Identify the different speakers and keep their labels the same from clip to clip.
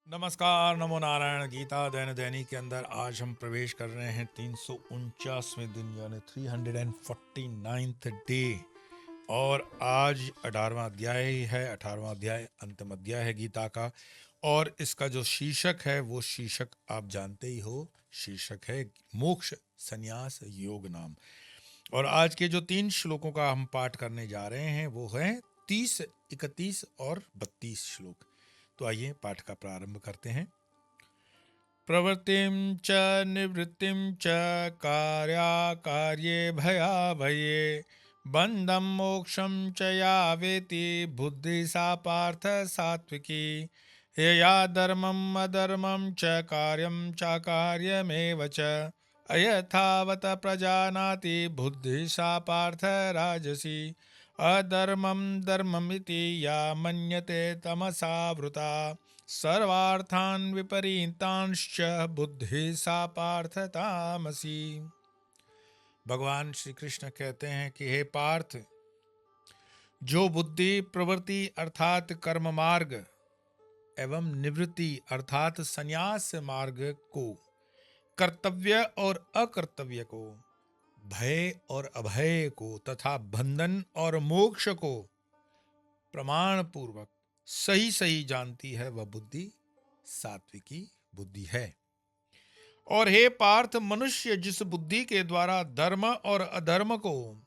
Speaker 1: नमस्कार, नमो नारायण। गीता दैन दैनिक के अंदर आज हम प्रवेश कर रहे हैं 349वें दिन यानी 349th डे। और आज 18वां अध्याय है। 18वां अध्याय अंतिम अध्याय है गीता का। और इसका जो शीर्षक है वो शीर्षक आप जानते ही हो। शीर्षक है मोक्ष संन्यास योग नाम। और आज के जो 3 श्लोकों का हम पाठ करने जा रहे हैं वो हैं 30, 31 और 32 श्लोक। तो आइए पाठ का प्रारंभ करते हैं। प्रवृत्तिं च निवृत्तिं च कार्याकार्ये भयाभये बन्धं मोक्षं च या वेति बुद्धि सा पार्थ सात्विकी यया धर्मम् अधर्मं च कार्यं चाकार्यमेव च अयथावत प्रजानाति बुद्धि सा पार्थ राजसी अधर्मं धर्ममिति या मन्यते तमसावृता सर्वार्थान् विपरीतांश्च बुद्धि सा पार्थ तामसी। भगवान श्री कृष्ण कहते हैं कि हे पार्थ, जो बुद्धि प्रवृत्ति अर्थात कर्म मार्ग एवं निवृत्ति अर्थात संन्यास मार्ग को, कर्तव्य और अकर्तव्य को, भय और अभय को तथा बंधन और मोक्ष को प्रमाण पूर्वक सही सही जानती है, वह बुद्धि सात्विकी बुद्धि है। और हे पार्थ, मनुष्य जिस बुद्धि के द्वारा धर्म और अधर्म को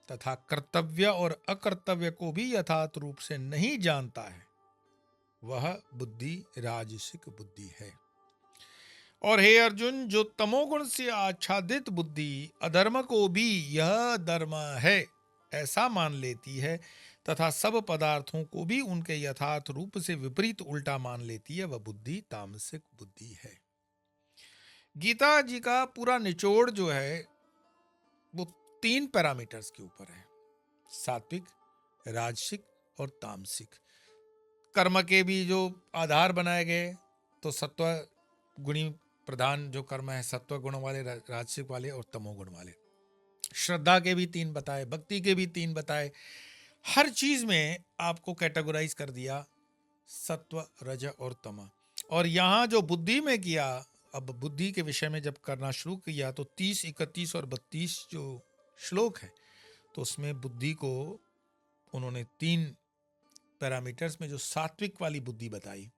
Speaker 1: तथा कर्तव्य और अकर्तव्य को भी यथार्थ रूप से नहीं जानता है, वह बुद्धि राजसिक बुद्धि है। और हे अर्जुन, जो तमोगुण से आच्छादित बुद्धि अधर्म को भी यह धर्म है ऐसा मान लेती है तथा सब पदार्थों को भी उनके यथार्थ रूप से विपरीत उल्टा मान लेती है, वह बुद्धि तामसिक बुद्धि है। गीता जी का पूरा निचोड़ जो है वो 3 पैरामीटर्स के ऊपर है, सात्विक, राजसिक और तामसिक। कर्म के भी जो आधार बनाए गए, तो सत्व गुणी प्रधान जो कर्म है, सत्व गुण वाले, राजसिक वाले और तमोगुण वाले। श्रद्धा के भी 3 बताए, भक्ति के भी 3 बताए। हर चीज में आपको कैटेगराइज कर दिया, सत्व, रज और तम। और यहां जो बुद्धि में किया, अब बुद्धि के विषय में जब करना शुरू किया तो 30, 31 और 32 जो श्लोक है, तो उसमें बुद्धि को उन्होंने 3 पैरामीटर्स में जो सात्विक वाली बुद्धि बताई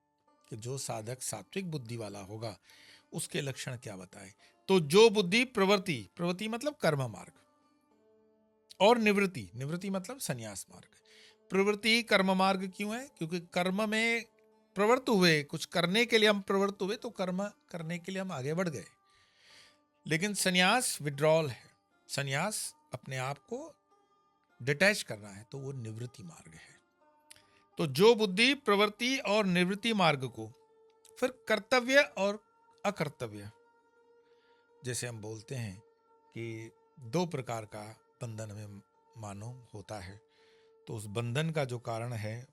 Speaker 1: कि जो साधक सात्विक बुद्धि वाला होगा उसके लक्षण क्या बताए। तो जो बुद्धि प्रवृत्ति मतलब कर्म मार्ग, और निवृत्ति मतलब संन्यास मार्ग। प्रवृत्ति कर्म मार्ग क्यों है? क्योंकि कर्म में प्रवृत्त हुए, कुछ करने के लिए हम प्रवृत्त हुए, तो कर्म करने के लिए हम आगे बढ़ गए। लेकिन संन्यास विड्रॉल है, संन्यास अपने आप को डिटैच करना है, तो वो निवृत्ति मार्ग है। तो जो बुद्धि प्रवृत्ति और निवृत्ति मार्ग को, फिर कर्तव्य और अकर्तव्य, जैसे हम बोलते हैं कि 2 प्रकार का बंधन में मानो होता है, तो उस बंधन का जो कारण है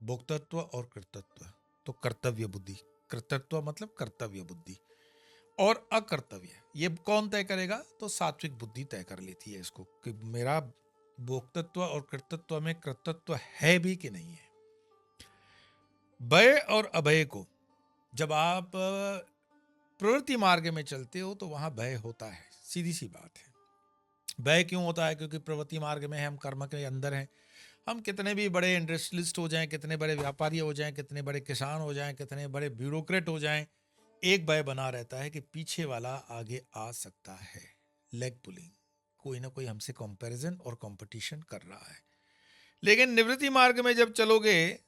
Speaker 1: भोक्तत्व और कर्तृत्व, तो कर्तव्य बुद्धि, कर्तृत्व मतलब कर्तव्य बुद्धि, और अकर्तव्य ये कौन तय करेगा? तो सात्विक बुद्धि तय कर लेती है इसको कि मेरा भोक्तत्व और कर्तृत्व में कर्तृत्व है भी कि नहीं है। भय और अभय को, जब आप प्रवृत्ति मार्ग में चलते हो तो वहां भय होता है, सीधी सी बात है। भय क्यों होता है? क्योंकि प्रवृत्ति मार्ग में हम कर्म के अंदर हैं। हम कितने भी बड़े इंडस्ट्रियलिस्ट हो जाएं, कितने बड़े व्यापारी हो जाएं, कितने बड़े किसान हो जाएं, कितने बड़े ब्यूरोक्रेट हो जाएं, एक भय बना रहता है कि पीछे वाला आगे आ सकता है। लेग पुलिंग, कोई ना कोई हमसे कंपैरिजन और कंपटीशन कर रहा है। लेकिन निवृत्ति मार्ग में जब चलोगे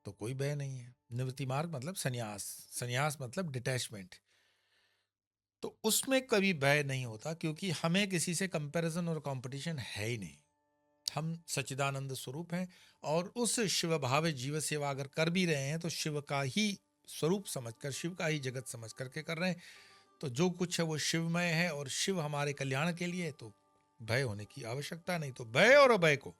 Speaker 1: तो कोई भय नहीं है। निवृत्ति मार्ग मतलब संन्यास, संन्यास मतलब डिटैचमेंट, तो उसमें कभी भय नहीं होता, क्योंकि हमें किसी से कंपैरिजन और कंपटीशन है ही नहीं। हम सच्चिदानंद स्वरूप हैं, और उस शिव भाव जीव सेवा अगर कर भी रहे हैं तो शिव का ही स्वरूप समझकर, शिव का ही जगत समझ करके कर रहे हैं। तो जो कुछ है वो शिवमय है और शिव हमारे कल्याण के लिए, तो भय होने की आवश्यकता नहीं। तो भय और अभय को,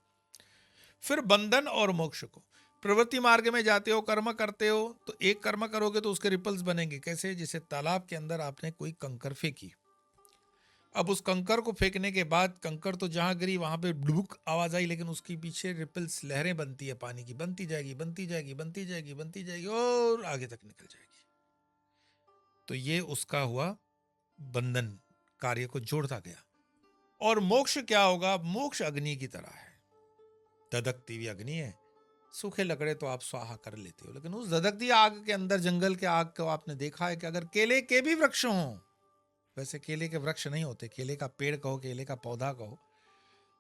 Speaker 1: फिर बंधन और मोक्ष को। प्रवृत्ति मार्ग में जाते हो, कर्म करते हो, तो एक कर्म करोगे तो उसके रिपल्स बनेंगे। कैसे? जैसे तालाब के अंदर आपने कोई कंकर फेंकी, अब उस कंकर को फेंकने के बाद कंकर तो जहां गिरी वहां पे डुबुक आवाज आई, लेकिन उसके पीछे रिपल्स, लहरें बनती है पानी की, बनती जाएगी बनती जाएगी बनती जाएगी बनती जाएगी और आगे तक निकल जाएगी। तो ये उसका हुआ बंधन, कार्य को जोड़ता गया। और मोक्ष क्या होगा? मोक्ष अग्नि की तरह है, ददकती हुई अग्नि है। सूखे लकड़े तो आप स्वाहा कर लेते हो, लेकिन उस ददकती आग के अंदर, जंगल के आग को आपने देखा है कि अगर केले के भी वृक्ष हों, वैसे केले के वृक्ष नहीं होते, केले का पेड़ कहो, केले का पौधा कहो,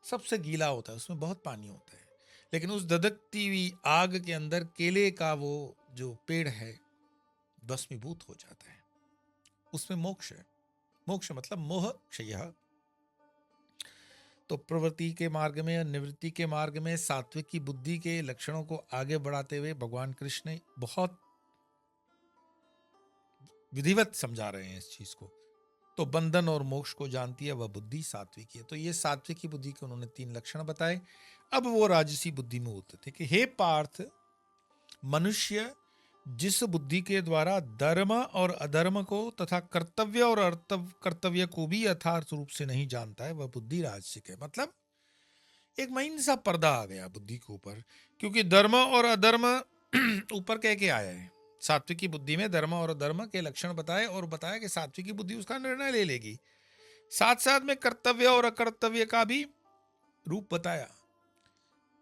Speaker 1: सबसे गीला होता है, उसमें बहुत पानी होता है, लेकिन उस ददकती हुई आग के अंदर केले का वो जो पेड़ है भस्मीभूत हो जाता है। उसमें मोक्ष है। मोक्ष मतलब मोह क्षय। तो प्रवृत्ति के मार्ग में और निवृत्ति के मार्ग में सात्विक की बुद्धि के लक्षणों को आगे बढ़ाते हुए भगवान कृष्ण ने बहुत विधिवत समझा रहे हैं इस चीज को। तो बंधन और मोक्ष को जानती है वह बुद्धि सात्विकी है। तो ये सात्विक की बुद्धि के उन्होंने 3 लक्षण बताए। अब वो राजसी बुद्धि में होते थे कि हे पार्थ, मनुष्य जिस बुद्धि के द्वारा धर्म और अधर्म को तथा कर्तव्य और कर्तव्य को भी यथार्थ रूप से नहीं जानता है, वह बुद्धि राजसिक है। मतलब एक महीन सा पर्दा आ गया बुद्धि के ऊपर, क्योंकि धर्म और अधर्म ऊपर कह के आया है। सात्विक की बुद्धि में धर्म और अधर्म के लक्षण बताए और बताया कि सात्विक की बुद्धि उसका निर्णय ले लेगी। साथ साथ में कर्तव्य और अकर्तव्य का भी रूप बताया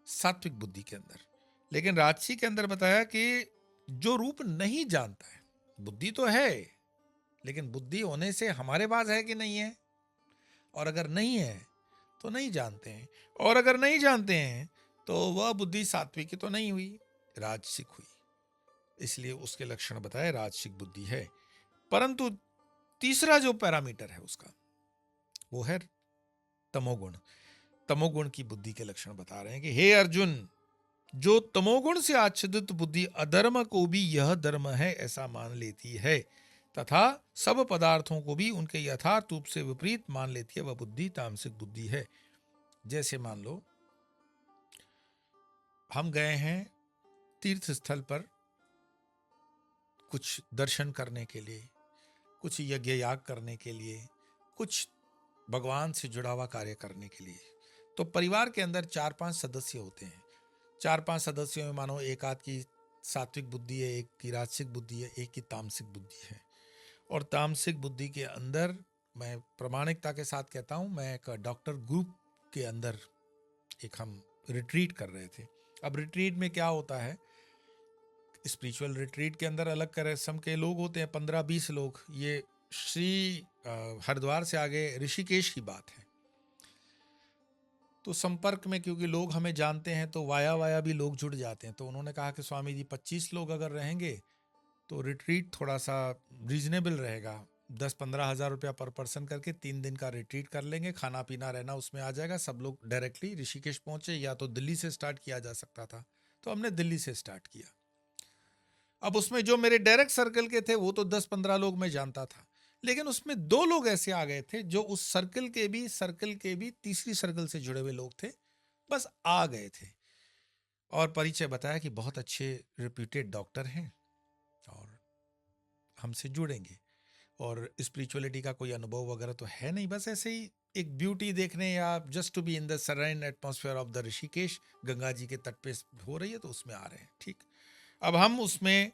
Speaker 1: सात्विक बुद्धि के अंदर। लेकिन राजसी के अंदर बताया कि जो रूप नहीं जानता है, बुद्धि तो है लेकिन बुद्धि होने से हमारे पास है कि नहीं है, और अगर नहीं है तो नहीं जानते हैं, और अगर नहीं जानते हैं तो वह बुद्धि सात्विक तो नहीं हुई, राजसिक हुई। इसलिए उसके लक्षण बताए राजसिक बुद्धि है। परंतु तीसरा जो पैरामीटर है उसका, वो है तमोगुण। तमोगुण की बुद्धि के लक्षण बता रहे हैं कि हे अर्जुन, जो तमोगुण से आच्छादित बुद्धि अधर्म को भी यह धर्म है ऐसा मान लेती है तथा सब पदार्थों को भी उनके यथार्थ रूप से विपरीत मान लेती है, वह बुद्धि तामसिक बुद्धि है। जैसे मान लो हम गए हैं तीर्थ स्थल पर कुछ दर्शन करने के लिए, कुछ यज्ञ याग करने के लिए, कुछ भगवान से जुड़ा हुआ कार्य करने के लिए। तो परिवार के अंदर 4-5 सदस्य होते हैं। 4-5 सदस्यों में मानो एक आध की सात्विक बुद्धि है, एक की राजसिक बुद्धि है, एक की तामसिक बुद्धि है। और तामसिक बुद्धि के अंदर मैं प्रामाणिकता के साथ कहता हूँ, मैं एक डॉक्टर ग्रुप के अंदर एक हम रिट्रीट कर रहे थे। अब रिट्रीट में क्या होता है, स्पिरिचुअल रिट्रीट के अंदर अलग किस्म के लोग होते हैं, 15-20 लोग। ये श्री हरिद्वार से आगे ऋषिकेश की बात है। तो संपर्क में क्योंकि लोग हमें जानते हैं तो वाया वाया भी लोग जुड़ जाते हैं। तो उन्होंने कहा कि स्वामी जी 25 लोग अगर रहेंगे तो रिट्रीट थोड़ा सा रीजनेबल रहेगा, 10-15 हज़ार रुपया पर पर्सन करके 3 दिन का रिट्रीट कर लेंगे, खाना पीना रहना उसमें आ जाएगा। सब लोग डायरेक्टली ऋषिकेश पहुंचे, या तो दिल्ली से स्टार्ट किया जा सकता था, तो हमने दिल्ली से स्टार्ट किया। अब उसमें जो मेरे डायरेक्ट सर्कल के थे वो तो 10-15 लोग मैं जानता था, लेकिन उसमें 2 लोग ऐसे आ गए थे जो उस सर्कल के भी तीसरी सर्कल से जुड़े हुए लोग थे, बस आ गए थे और परिचय बताया कि बहुत अच्छे रिप्यूटेड डॉक्टर हैं और हमसे जुड़ेंगे, और स्पिरिचुअलिटी का कोई अनुभव वगैरह तो है नहीं, बस ऐसे ही एक ब्यूटी देखने या just to be in the surround atmosphere of the Rishikesh, Ganga ji के तट पे हो रही है तो उसमें आ रहे हैं। ठीक, अब हम उसमें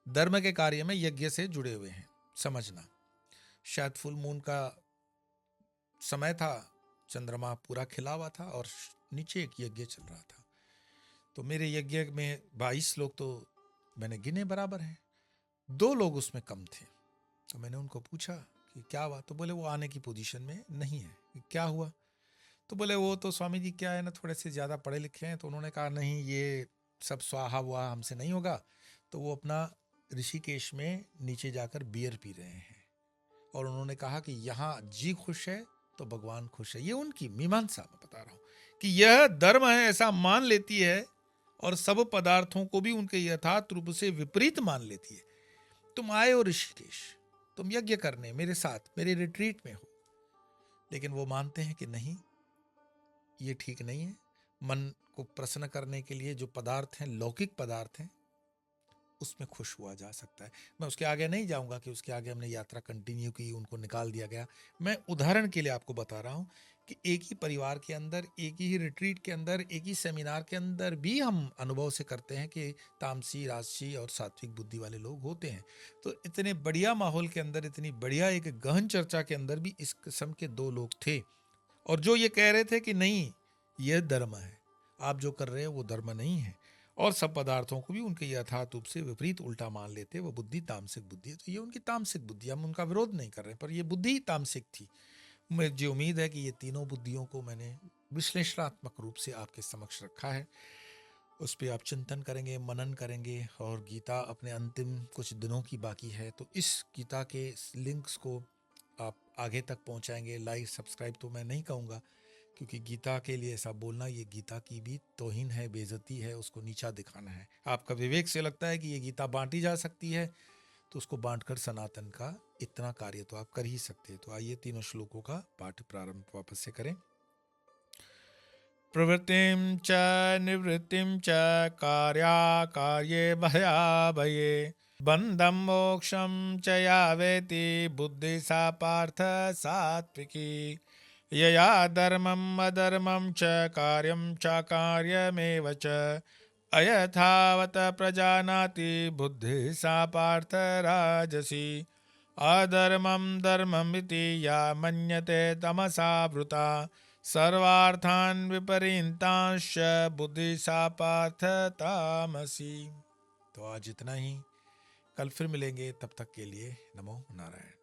Speaker 1: धर्म के कार्य में यज्ञ से जुड़े हुए हैं। समझना, शायद फुल मून का समय था, चंद्रमा पूरा खिला हुआ था और नीचे एक यज्ञ चल रहा था। तो मेरे यज्ञ में 22 लोग तो मैंने गिने बराबर हैं, 2 लोग उसमें कम थे। तो मैंने उनको पूछा कि क्या हुआ, तो बोले वो आने की पोजीशन में नहीं है। क्या हुआ, तो बोले वो तो स्वामी जी क्या है ना, थोड़े से ज़्यादा पढ़े लिखे हैं। तो उन्होंने कहा नहीं, ये सब स्वाहा हुआ हमसे नहीं होगा। तो वो अपना ऋषिकेश में नीचे जाकर बियर पी रहे हैं, और उन्होंने कहा कि यहाँ जी खुश है तो भगवान खुश है। ये उनकी मीमांसा मैं बता रहा हूँ कि यह धर्म है ऐसा मान लेती है और सब पदार्थों को भी उनके यथार्थ रूप से विपरीत मान लेती है। तुम आए हो ऋषिकेश, तुम यज्ञ करने मेरे साथ मेरे रिट्रीट में हो, लेकिन वो मानते हैं कि नहीं, ये ठीक नहीं है। मन को प्रसन्न करने के लिए जो पदार्थ हैं, लौकिक पदार्थ हैं, उसमें खुश हुआ जा सकता है। मैं उसके आगे नहीं जाऊंगा कि उसके आगे हमने यात्रा कंटिन्यू की, उनको निकाल दिया गया। मैं उदाहरण के लिए आपको बता रहा हूँ कि एक ही परिवार के अंदर, एक ही रिट्रीट के अंदर, एक ही सेमिनार के अंदर भी हम अनुभव से करते हैं कि तामसी, राजसी और सात्विक बुद्धि वाले लोग होते हैं। तो इतने बढ़िया माहौल के अंदर, इतनी बढ़िया एक गहन चर्चा के अंदर भी इस किस्म के दो लोग थे, और जो ये कह रहे थे कि नहीं, यह धर्म है, आप जो कर रहे हैं वो धर्म नहीं है, और सब पदार्थों को भी उनके यथार्थ रूप से विपरीत उल्टा मान लेते, वो बुद्धि तामसिक बुद्धि है। तो ये उनकी तामसिक बुद्धि, हम उनका विरोध नहीं कर रहे, पर ये बुद्धि ही तामसिक थी। मुझे उम्मीद है कि ये तीनों बुद्धियों को मैंने विश्लेषणात्मक रूप से आपके समक्ष रखा है, उस पर आप चिंतन करेंगे, मनन करेंगे, और गीता अपने अंतिम कुछ दिनों की बाकी है, तो इस गीता के लिंक्स को आप आगे तक पहुंचाएंगे। लाइक सब्सक्राइब तो मैं नहीं कहूँगा, क्योंकि गीता के लिए ऐसा बोलना ये गीता की भी तौहीन है, बेइज्जती है, उसको नीचा दिखाना है। आपका विवेक से लगता है कि ये गीता बांटी जा सकती है, तो उसको बांटकर सनातन का इतना कार्य तो आप कर ही सकते हैं। तो आइए तीनों श्लोकों का पाठ प्रारंभ वापस से करें। प्रवृत्तिं च निवृत्तिं च कार्ये भयाभये बंधं मोक्षं च या वेति बुद्धि सा पार्थ सात्विकी यया धर्मम् अधर्मं च कार्यं च कार्यमेव च अयथावत प्रजानाति बुद्धि सा पार्थ राजसी अधर्मं धर्ममिति या मन्यते तमसा वृता सर्वार्थान् विपरीतांश्च बुद्धि सा पार्थ तामसी। तो आज इतना ही, कल फिर मिलेंगे, तब तक के लिए नमो नारायण।